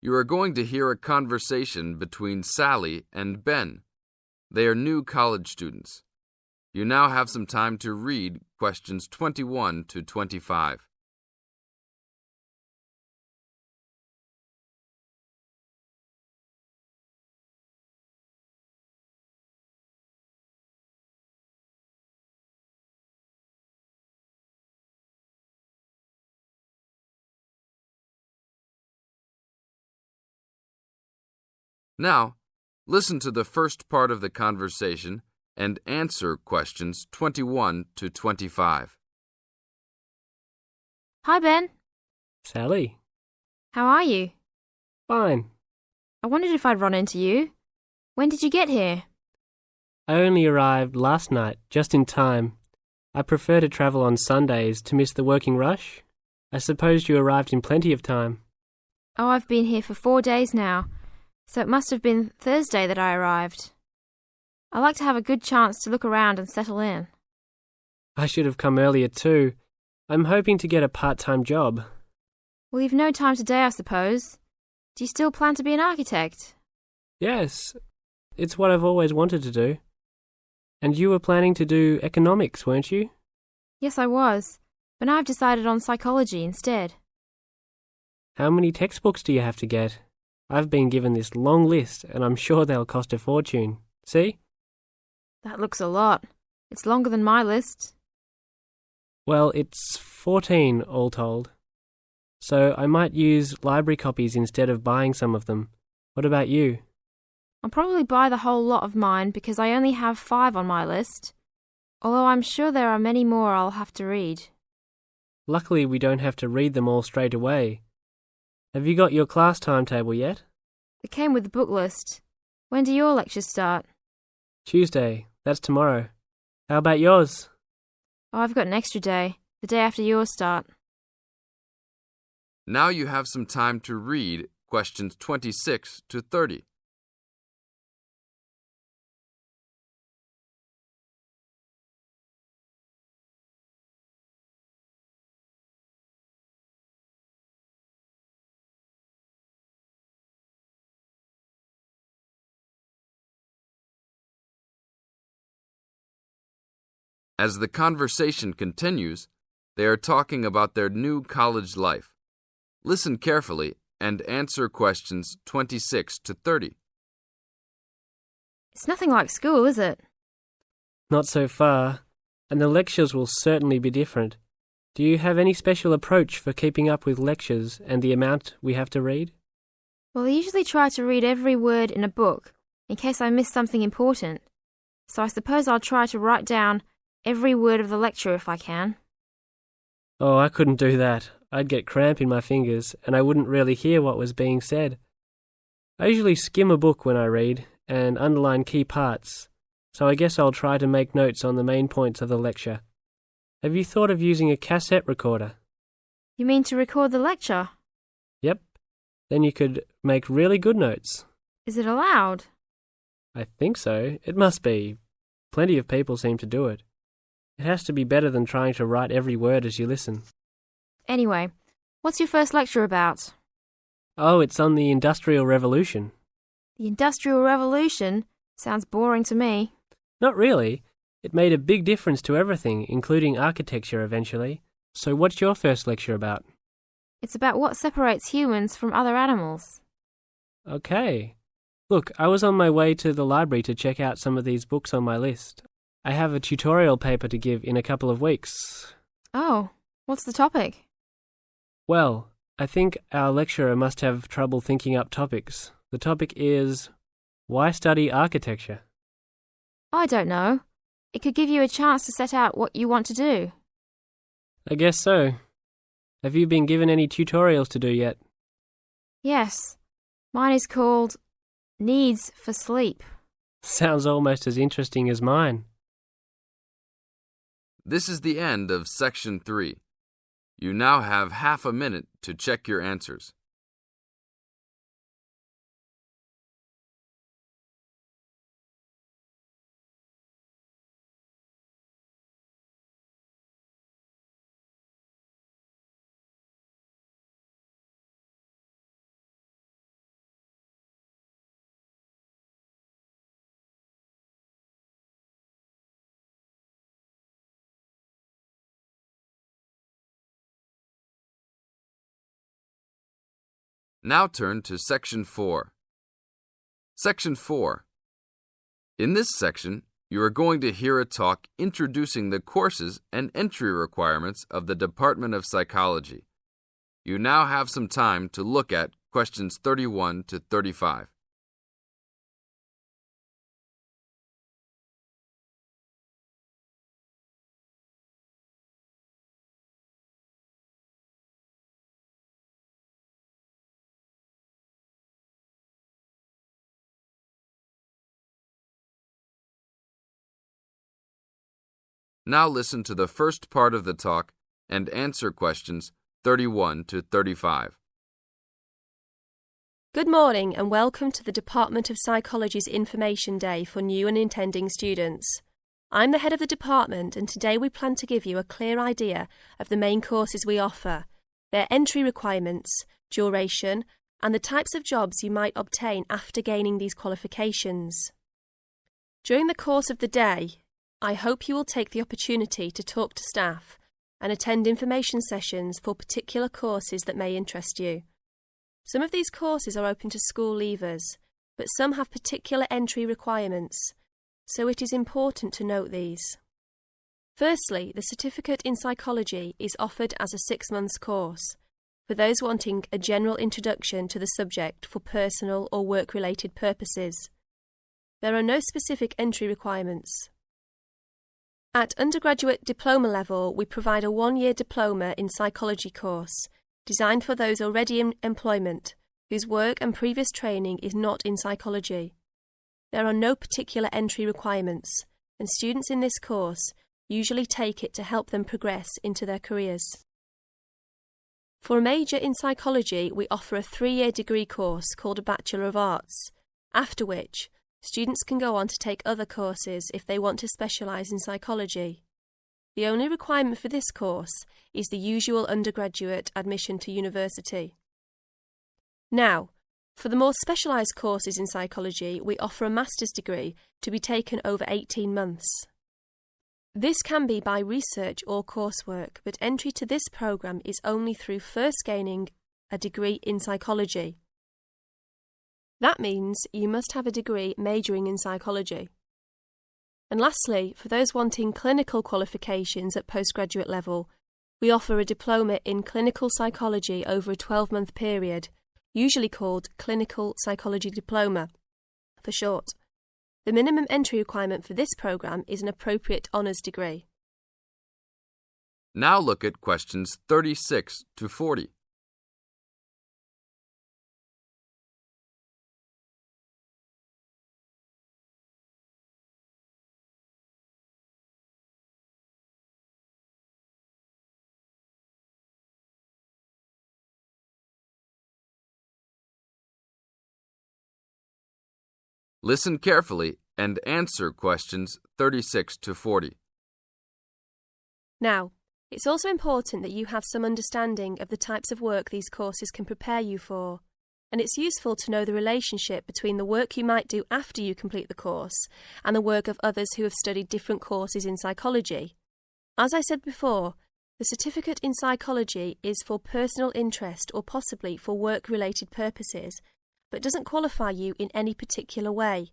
You are going to hear a conversation between Sally and Ben. They are new college students. You now have some time to read questions 21 to 25. Now, listen to the first part of the conversation and answer questions 21 to 25. Hi, Ben. Sally. How are you? Fine. I wondered if I'd run into you. When did you get here? I only arrived last night, just in time. I prefer to travel on Sundays to miss the working rush. I suppose you arrived in plenty of time. Oh, I've been here for 4 days now, so it must have been Thursday that I arrived. I like to have a good chance to look around and settle in. I should have come earlier too. I'm hoping to get a part-time job. Well, you've no time today, I suppose. Do you still plan to be an architect? Yes, it's what I've always wanted to do. And you were planning to do economics, weren't you? Yes, I was, but now I've decided on psychology instead. How many textbooks do you have to get? I've been given this long list, and I'm sure they'll cost a fortune. See? That looks a lot. It's longer than my list. Well, it's 14 all told. So I might use library copies instead of buying some of them. What about you? I'll probably buy the whole lot of mine because I only have 5 on my list, although I'm sure there are many more I'll have to read. Luckily, we don't have to read them all straight away. Have you got your class timetable yet? It came with the book list. When do your lectures start? Tuesday. That's tomorrow. How about yours? Oh, I've got an extra day, the day after yours start. Now you have some time to read questions 26 to 30. As the conversation continues, they are talking about their new college life. Listen carefully and answer questions 26 to 30. It's nothing like school, is it? Not so far, and the lectures will certainly be different. Do you have any special approach for keeping up with lectures and the amount we have to read? Well, I usually try to read every word in a book, in case I miss something important. So I suppose I'll try to write down every word of the lecture if I can. Oh, I couldn't do that. I'd get cramp in my fingers, and I wouldn't really hear what was being said. I usually skim a book when I read, and underline key parts, so I guess I'll try to make notes on the main points of the lecture. Have you thought of using a cassette recorder? You mean to record the lecture? Yep. Then you could make really good notes. Is it allowed? I think so. It must be. Plenty of people seem to do it. It has to be better than trying to write every word as you listen. Anyway, what's your first lecture about? Oh, it's on the Industrial Revolution. The Industrial Revolution? Sounds boring to me. Not really. It made a big difference to everything, including architecture eventually. So what's your first lecture about? It's about what separates humans from other animals. Okay. Look, I was on my way to the library to check out some of these books on my list. I have a tutorial paper to give in a couple of weeks. Oh, what's the topic? Well, I think our lecturer must have trouble thinking up topics. The topic is, why study architecture? I don't know. It could give you a chance to set out what you want to do. I guess so. Have you been given any tutorials to do yet? Yes. Mine is called Needs for Sleep. Sounds almost as interesting as mine. This is the end of Section 3. You now have half a minute to check your answers. Now turn to Section 4. Section 4. In this section, you are going to hear a talk introducing the courses and entry requirements of the Department of Psychology. You now have some time to look at questions 31 to 35. Now listen to the first part of the talk and answer questions 31 to 35. Good morning and welcome to the Department of Psychology's Information Day for new and intending students. I'm the head of the department and today we plan to give you a clear idea of the main courses we offer, their entry requirements, duration, and the types of jobs you might obtain after gaining these qualifications. During the course of the day, I hope you will take the opportunity to talk to staff and attend information sessions for particular courses that may interest you. Some of these courses are open to school leavers, but some have particular entry requirements, so it is important to note these. Firstly, the Certificate in Psychology is offered as a 6-month course for those wanting a general introduction to the subject for personal or work-related purposes. There are no specific entry requirements. At undergraduate diploma level, we provide a 1-year diploma in psychology course, designed for those already in employment, whose work and previous training is not in psychology. There are no particular entry requirements, and students in this course usually take it to help them progress into their careers. For a major in psychology, we offer a 3-year degree course called a Bachelor of Arts, after which students can go on to take other courses if they want to specialise in psychology. The only requirement for this course is the usual undergraduate admission to university. Now, for the more specialised courses in psychology, we offer a master's degree to be taken over 18 months. This can be by research or coursework, but entry to this programme is only through first gaining a degree in psychology. That means you must have a degree majoring in psychology. And lastly, for those wanting clinical qualifications at postgraduate level, we offer a diploma in clinical psychology over a 12-month period, usually called Clinical Psychology Diploma, for short. The minimum entry requirement for this programme is an appropriate honours degree. Now look at questions 36 to 40. Listen carefully and answer questions 36 to 40. Now, it's also important that you have some understanding of the types of work these courses can prepare you for, and it's useful to know the relationship between the work you might do after you complete the course and the work of others who have studied different courses in psychology. As I said before, the Certificate in Psychology is for personal interest or possibly for work-related purposes, but doesn't qualify you in any particular way.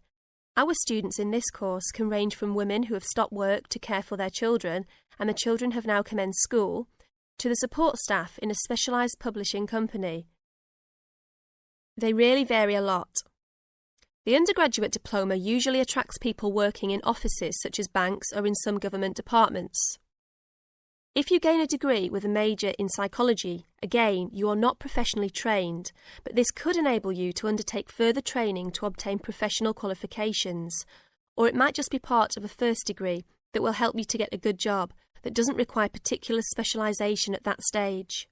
Our students in this course can range from women who have stopped work to care for their children and the children have now commenced school, to the support staff in a specialised publishing company. They really vary a lot. The undergraduate diploma usually attracts people working in offices such as banks or in some government departments. If you gain a degree with a major in psychology, again, you are not professionally trained, but this could enable you to undertake further training to obtain professional qualifications, or it might just be part of a first degree that will help you to get a good job that doesn't require particular specialisation at that stage.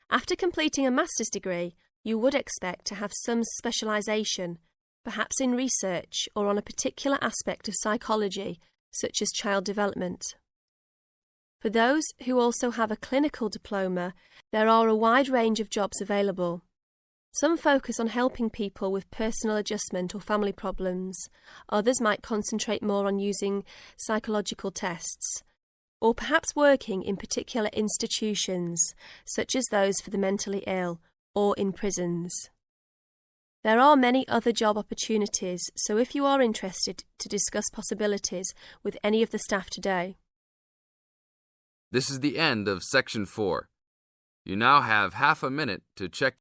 After completing a master's degree, you would expect to have some specialisation, perhaps in research or on a particular aspect of psychology, such as child development. For those who also have a clinical diploma, there are a wide range of jobs available. Some focus on helping people with personal adjustment or family problems. Others might concentrate more on using psychological tests, or perhaps working in particular institutions, such as those for the mentally ill, or in prisons. There are many other job opportunities, so if you are interested to discuss possibilities with any of the staff today. This is the end of Section 4. You now have half a minute to check